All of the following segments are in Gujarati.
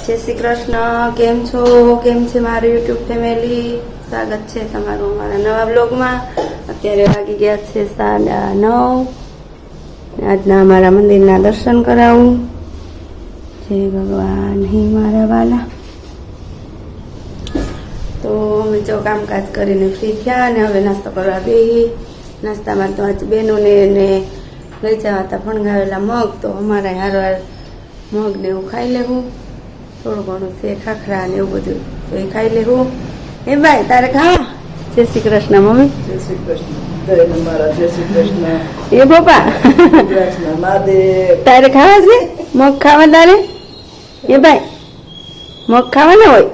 જય શ્રી કૃષ્ણ. કેમ છો? કેમ છે મારું યુટ્યુબ ફેમિલી? સ્વાગત છે તમારું અમારા નવા બ્લોગમાં. અત્યારે વાગી ગયા છે 9:30. આજના અમારા મંદિરના દર્શન કરાવું. જય ભગવાન હે મારા વાલા. તો અમે જો કામકાજ કરીને ફ્રી થયા અને હવે નાસ્તો કરવા બેહી. નાસ્તામાં તો આજ બેનોને લઈ જવા હતા ફણગાવેલા મગ, તો અમારે હારવાર મગ ને એવું ખાઈ લેવું. થોડું ઘણું છે ખાખરા ને એવું બધું, તો એ ખાઈ લેવું. એ ભાઈ તારે ખાવા? જય શ્રી કૃષ્ણ મમ્મી. જય શ્રી કૃષ્ણ. જય શ્રી કૃષ્ણ. એ પપ્પા તારે ખાવા છે મગ? ખાવા તારે? એ ભાઈ મગ ખાવાના હોય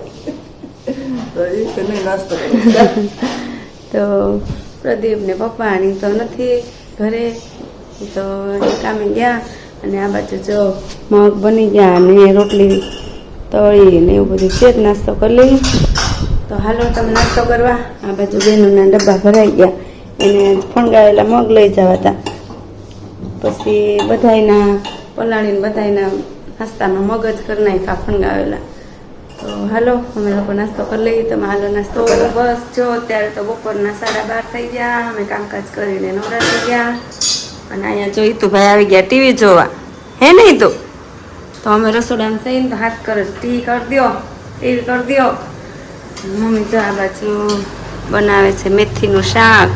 તો પ્રદીપ ને પપ્પાની તો નથી ઘરે, તો એ કામે ગયા. અને આ બાજુ જો મગ બની ગયા અને રોટલી તળી ને એવું બધું છે. નાસ્તો કરી લઈ. તો હાલો તમે નાસ્તો કરવા. આ બાજુ બેનોના ડબ્બા ભરાઈ ગયા, એને ફણગાવેલા મગ લઈ જવા હતા. પછી બધાયના પલાળીને બધાયના નાસ્તામાં મગ જ કરી નાખ્યા ફણગાવેલા. તો હાલો અમે લોકો નાસ્તો કરી લઈએ. તમે હાલો નાસ્તો કરો. બસ જો અત્યારે તો બપોરના 12:30 થઈ ગયા. અમે કામકાજ કરીને નવરા થઈ ગયા. અને અહીંયા જોઈ તું ભાઈ આવી ગયા ટીવી જોવા. હે નહીં તો અમે રસોડામાં થઈને તો હાથ કરે ટીવી કરી દો, ટીવી કરી દો. મમ્મી જો આ બાજુ બનાવે છે મેથીનું શાક.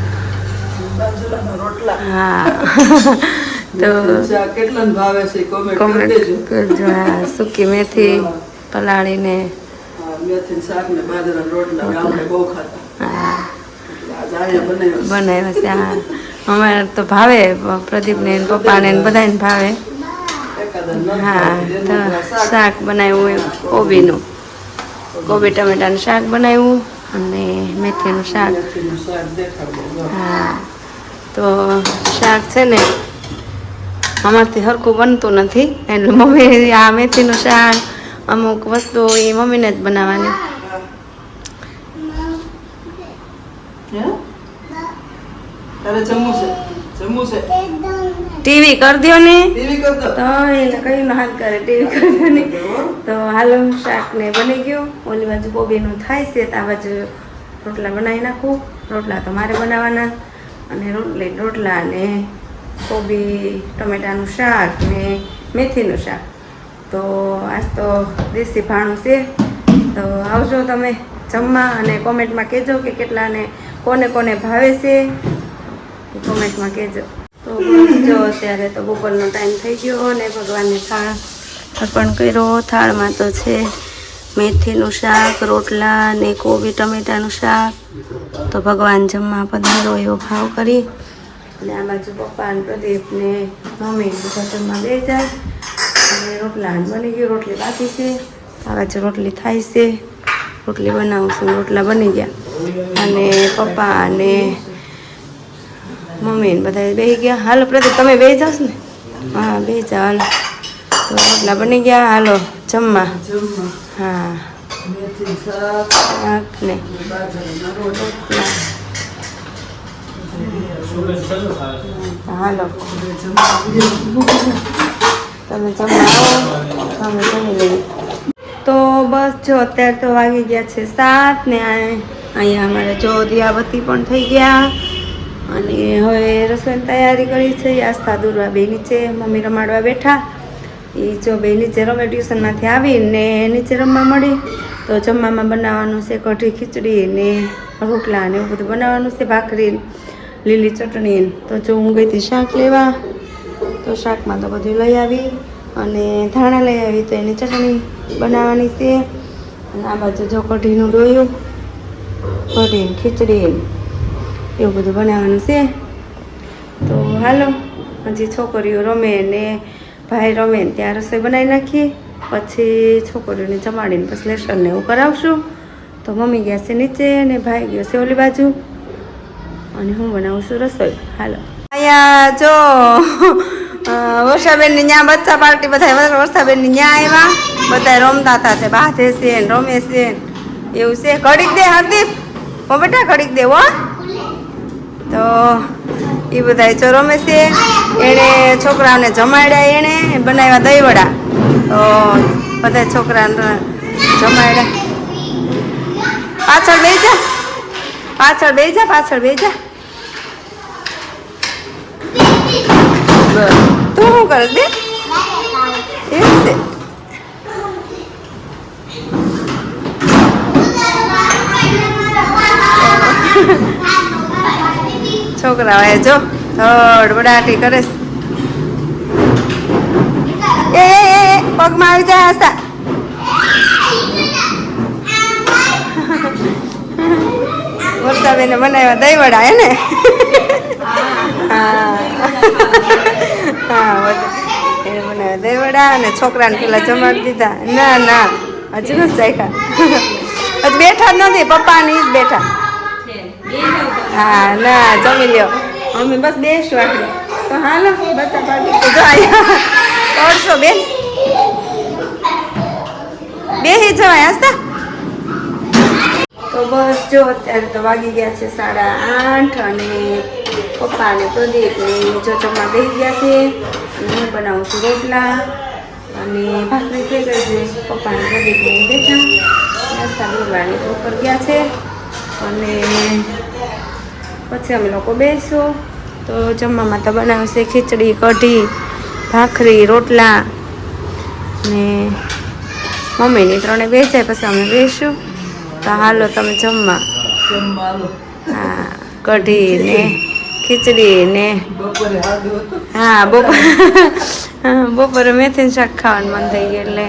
હા તો કેટલા ભાવે છે કોમેન્ટ કરજો. હા, સૂકી મેથી પલાળીને મેથી શાક ને બાજરાના રોટલા ગામડે બહુ ખાતા. હા બનાવ્યા છે. હા અમારે તો ભાવે, પ્રદીપને પપ્પાને બધાને ભાવે. હા તો શાક બનાવ્યું કોબીનું, કોબી ટમેટાનું શાક બનાવ્યું અને મેથીનું શાક. હા તો શાક છે ને અમારથી સરખું બનતું નથી, એટલે મમ્મી આ મેથીનું શાક અમુક વસ્તુ એ મમ્મીને જ બનાવવાની. ટીવી કરી દો ને, તો એને કઈ હાથ કરે ટીવી કરી દો ને. તો હાલો શાક ને બની ગયું. ઓલી બાજુ કોબીનું થાય છે, તો આ બાજુ રોટલા બનાવી નાખું. રોટલા તો મારે બનાવવાના, અને રોટલા ને કોબી ટમેટાનું શાક ને મેથીનું શાક. તો આજ તો દેશી ભાણું છે. તો આવજો તમે જમવા અને કોમેન્ટમાં કહેજો કે કેટલાને કોને કોને ભાવે છે, એ કોમેન્ટમાં કહેજો. તો જો અત્યારે તો બપોરનો ટાઈમ થઈ ગયો અને ભગવાનને થાળ અર્પણ કર્યો. થાળમાં તો છે મેથીનું શાક, રોટલા ને કોબી ટમેટાનું શાક. તો ભગવાન જમવા પધારો એવો ભાવ કરી. અને આ બાજુ પપ્પા ને પ્રદીપ ને મમ્મી બધા જમવા બે જાય. અને રોટલા બની ગયું, રોટલી બાકી છે. આ બાજુ રોટલી થાય છે, રોટલી બનાવું છું. રોટલા બની ગયા અને પપ્પા અને મમ્મી ને બધા બેસી ગયા. હાલો પ્રદીપ તમે બેસી જાવ ને? હા બેસી જાઓ હાલો. તો રોટલા બની ગયા, હાલો જમવા. હા શાક ને રોટલા. હાલો તમે જમવા આવો, અમે જમી લઈએ. તો બસ જો અત્યારે તો વાગી ગયા છે 7 ને અહીંયા અમારે જો દિયાબત્તી પણ થઈ ગયા. અને હવે રસોઈની તૈયારી કરી છે. આસ્થા દૂરવા બે નીચે, મમ્મી રમાડવા બેઠા. એ જો બે નીચે રમે, ટ્યુશનમાંથી આવીને નીચે રમવા મળી. તો જમવામાં બનાવવાનું છે કઢી ખીચડી ને રોટલા ને એવું બધું બનાવવાનું છે, ભાખરી લીલી ચટણી. તો જો હું ગઈ હતી શાક લેવા, તો શાકમાં તો બધું લઈ આવી અને ધાણા લઈ આવી, તો એની ચટણી બનાવવાની છે. અને આ બાજુ જો કઢીનું ડોયું, કઢી ખીચડી એવું બધું બનાવવાનું છે. તો હાલો હજી છોકરીઓ રમે ને ભાઈ રમે ને ત્યાં રસોઈ બનાવી નાખીએ. પછી છોકરીઓને જમાડીને પછી લેસન ને એવું કરાવશું. તો મમ્મી ગયા છે નીચે ને ભાઈ ગયો છે ઓલી બાજુ, અને હું બનાવું છું રસોઈ. હાલો અહીંયા જો વર્ષાબેનની ત્યાં બચ્ચા પાર્ટી બધા વર્ષાબેનની ત્યાં આવ્યા, બધા રમતા હતા. તે બાંધે છે ને રમે છે એવું છે. ઘડીક દે હરદીપ, હો બેટા ઘડીક દે હો. તો એ બધા જો રમે છે. એણે છોકરાઓને જમાડ્યા, એણે બનાવ્યા દહીં વડા. તો બધા છોકરાને જમાડ્યા. પાછળ બેસી જા, પાછળ બેસી જા, પાછળ બેસી જા. તું શું કરે બે? એવું છે. છોકરા હવે જો બડાટી કરે છે. એ પગમાં આવી જાય હસતા. વર્ષાબેને બનાવ્યા દહીં વડા હે ને? હા હા, એને બનાવ્યા દહીં વડા અને છોકરાને પેલા જમાડી દીધા. ના ના, હજુ નથી ચાખ્યા. હજુ બેઠા જ નથી, પપ્પાની જ બેઠા. હા ના, જમી લ્યો. અમે બસ બેસું આટલું તો હાલો બચ્ચા પાર્ટી તો જાય તોડશો બેન. બેસી જવાય હસતા. તો બસ જો અત્યારે તો વાગી ગયા છે 8:30 અને પપ્પા અને પ્રદીપ ને જો જમવા બેસી ગયા છે. અને હું બનાવું છું રોટલા અને ભાખરી થઈ ગઈ છે. પપ્પા અને પ્રદીપ ને બેઠા નાસ્તા બોલવાની ઉપર ગયા છે અને પછી અમે લોકો બેસીશું. તો જમવામાં તો બનાવશે ખીચડી, કઢી, ભાખરી, રોટલા ને મમ્મીની 3 બેસાય પછી અમે બેસીશું. તો હાલો તમે જમવા. હા, કઢી ને ખીચડી ને હા બપોરે મેથીનું શાક ખાવાનું મન થઈ ગયું એટલે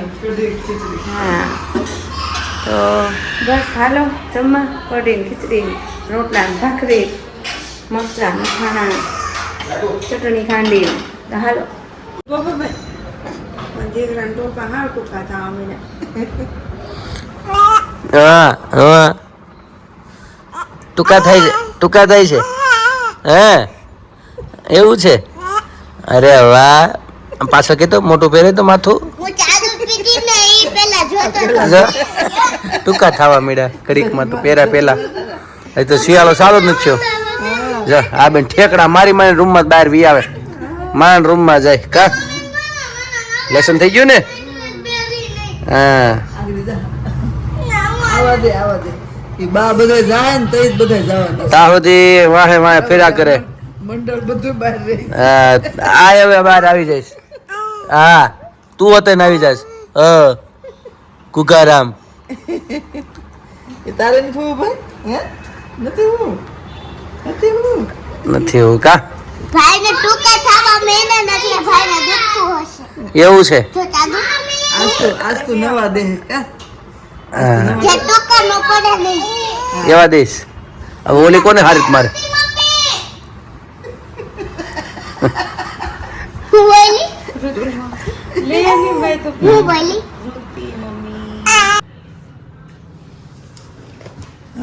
હા. તો બસ હાલો જમવા. કઢી ને ખીચડી, રોટલા ને ભાખરી, મરચાં મખાણા, ચટણી ખાંડી. તો હાલો દીકરાને ટોપા હાવ ટૂંકા થવા માંડ્યા. હા ટૂંકા થાય છે હે એવું છે. અરે વાહ, પાછળ કે તો મોટું પહેરે તો માથું ટૂંકા થવા માંડ્યા ઘડીકમાં. તો પેલા એ તો શિયાળો સારો જ નથી થયો. જો આ બેન ઠેકડા મારી મારી રૂમમાં બહાર વી આવે, મારા રૂમમાં જાય. કા લેસન થઈ ગયું ને? હા બા બધા જાય ને તો જ બધા જવાના. તા સુધી વાહે વાહે ફેરા કરે. મંડળ બધું બહાર રહી. આ હવે બહાર આવી જઈશ. હા તું હોતે ને આવી જઈશ. કુકારામ તારે નથી હું ભાઈ? હે નથી હું નથી એવું કા? ભાઈને ટૂંકા થવા મહિના એટલે ભાઈને દુખતું હશે. એવું છે. જો ચાદુ આજ તો નવા દે કા જે ટૂંકા ન પડે નહીં એવા દઈશ. હવે ઓલી કોને હારીત મારે? હું બોલી હું બોલી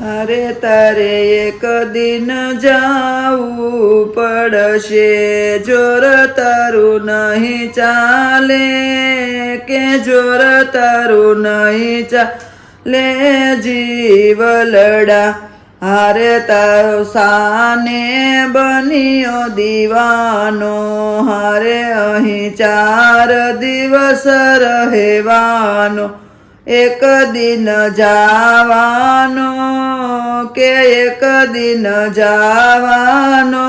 અરે તારે એક દિન જાવું પડશે, જોર તારું નહીં ચાલે કે જોર તારું નહીં ચાલે જીવલડા. હારે તારો સાને બન્યો દીવાનો, હારે અહીં 4 દિવસ રહેવાનો. એક દિન જાવાનો કે એક દિન જાવાનો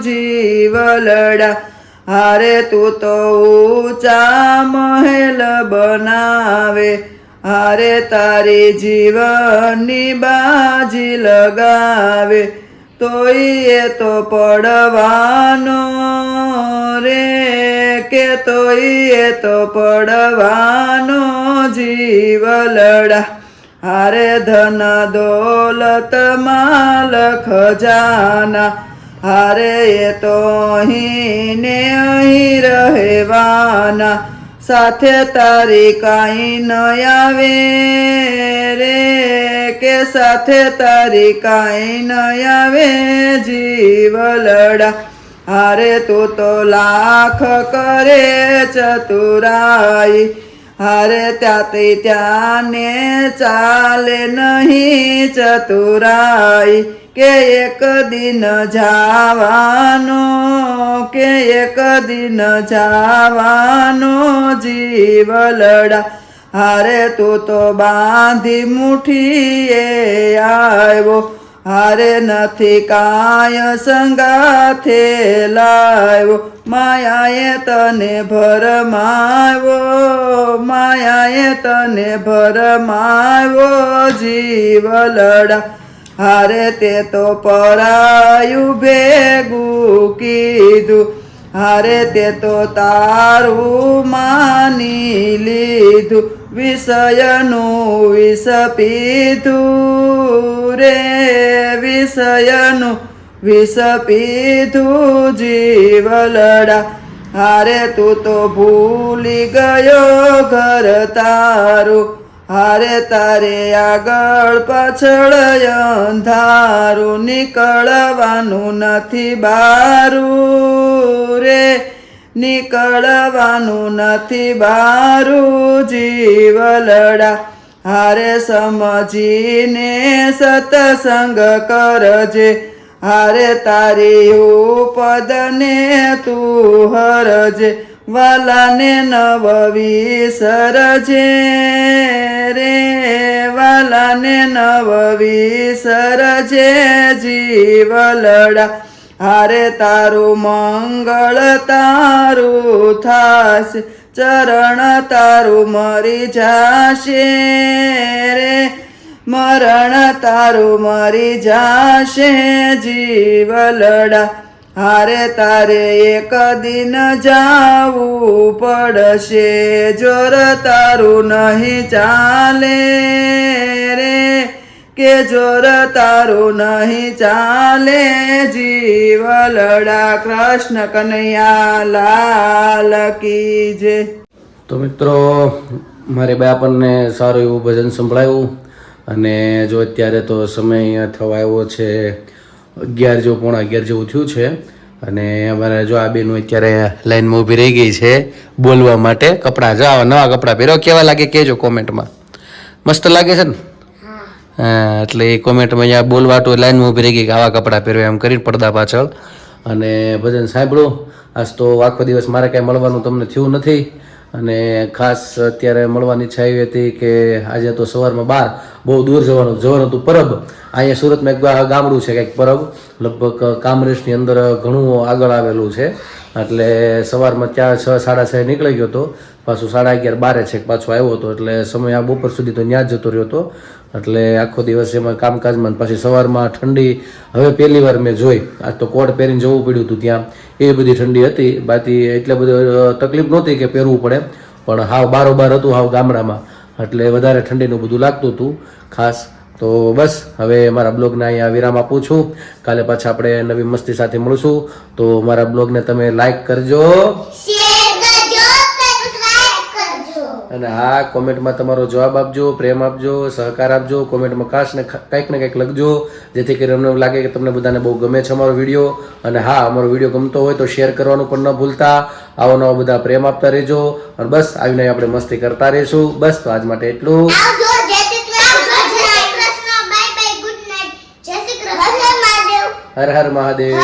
જીવલડા. હારે તું તો ઊંચા મહેલ બનાવે, હારે તારી જીવનની બાજી લગાવે. તોય એ તો પડવાનો રે કે તોય એ તો પડવાનો જીવલડા. હારે ધન દોલત માલ ખજાના, હારે એ તો અહીં ને અહીં રહેવાના. સાથે તારી કાંઈ ન આવે રે કે સાથે તારી કાંઈ ન આવે જીવલડા. હારે તું તો લાખ કરે ચતુરાઈ, હારે ત્યાંથી ત્યાંને ચાલે નહીં ચતુરાઈ. કે એક દિન જાવાનો કે એક દિન જાવાનો જીવલડા. હારે તું તો બાંધી મુઠીએ આવ્યો હારે નથી કાય સંગાથે લાવ્યો માયાએ તને ભરમાવ્યો જીવલડા હારે તે તો પરાયું ભેગું કીધું હારે તે તો તારું માની લીધું વિષયનું વિષ પીધું રે વિષયનું વિષ પીધું જીવલડા હારે તું તો ભૂલી ગયો ઘર તારું હારે તારે આગળ પાછળ અંધારું નીકળવાનું નથી બારું રે નીકળવાનું નથી બારું જીવલડા હારે સમજીને સત્સંગ કરજે હારે તારી ઉપદને તું હરજે વાલાને નવ વિસરજે રે વાલાને નવ વિસરજે જીવલડા હારે તારું મંગળ તારું થાશે ચરણ તારું મરી જાશે રે મરણ તારું મરી જાશે જીવલડા હારે તારે એક દિન જાવું પડશે જોર તારું નહીં ચાલે રે કે જોર તારું નહીં ચાલે જીવલડા કૃષ્ણ કનૈયા લાલ કી જય. તો મિત્રો મારી બા આપણને સારું એવું ભજન સંભળાયું અને જો અત્યારે તો સમય થવા આવ્યો છે 11 જેવું પોણા 11 જેવું થયું છે અને અમારે જો આ બેનું અત્યારે લાઈનમાં ઊભી રહી ગઈ છે બોલવા માટે. કપડાં જો આવા નવા કપડાં પહેરો કેવા લાગે કહેજો કોમેન્ટમાં. મસ્ત લાગે છે ને? હા, એટલે એ કોમેન્ટમાં અહીંયા બોલવા તો લાઈનમાં ઊભી રહી ગઈ કે આવા કપડાં પહેરવા એમ કરીને પડદા પાછળ. અને ભજન સાંભળ્યું. આજ તો આખો દિવસ મારે કાંઈ મળવાનું તમને થયું નથી અને ખાસ અત્યારે મળવાની ઈચ્છા આવી હતી કે આજે તો સવારમાં 12 બહુ દૂર જવાનું હતું પરબ. અહીંયા સુરતમાં એક ગામડું છે કંઈક પરબ લગભગ કામરેજની અંદર ઘણું આગળ આવેલું છે એટલે સવારમાં ત્યાં 6 સાડા 6 નીકળી ગયો હતો પાછું 11:30 12 છે પાછો આવ્યો હતો એટલે સમય આ બપોર સુધી તો ત્યાં જ જતો રહ્યો હતો એટલે આખો દિવસ એમાં કામકાજમાં પાછી સવારમાં ઠંડી હવે પહેલી વાર મેં જોઈ. આજ તો કોટ પહેરીને જવું પડ્યું હતું ત્યાં એ બધી ઠંડી હતી બાકી એટલે બધી તકલીફ નહોતી કે પહેરવું પડે પણ હાવ બારોબાર હતું હાવ ગામડામાં એટલે વધારે ઠંડીનું બધું લાગતું હતું ખાસ. તો બસ હવે મારા બ્લોગને અહીંયા વિરામ આપું છું. કાલે પાછા આપણે નવી મસ્તી સાથે મળશું તો મારા બ્લોગને તમે લાઈક કરજો અને હા કોમેન્ટમાં તમારો જવાબ આપજો પ્રેમ આપજો સહકાર આપજો કોમેન્ટમાં ખાસ ને કંઈક ને કંઈક લખજો જેથી કરીને અમને લાગે કે તમને બધાને બહુ ગમે છે અમારો વિડીયો. અને હા અમારો વિડીયો ગમતો હોય તો શેર કરવાનું પણ ન ભૂલતા. આવો નવા બધા પ્રેમ આપતા રહેજો અને બસ આવીને આપણે મસ્તી કરતા રહીશું. બસ તો આજ માટે એટલું. હર હર મહાદેવ.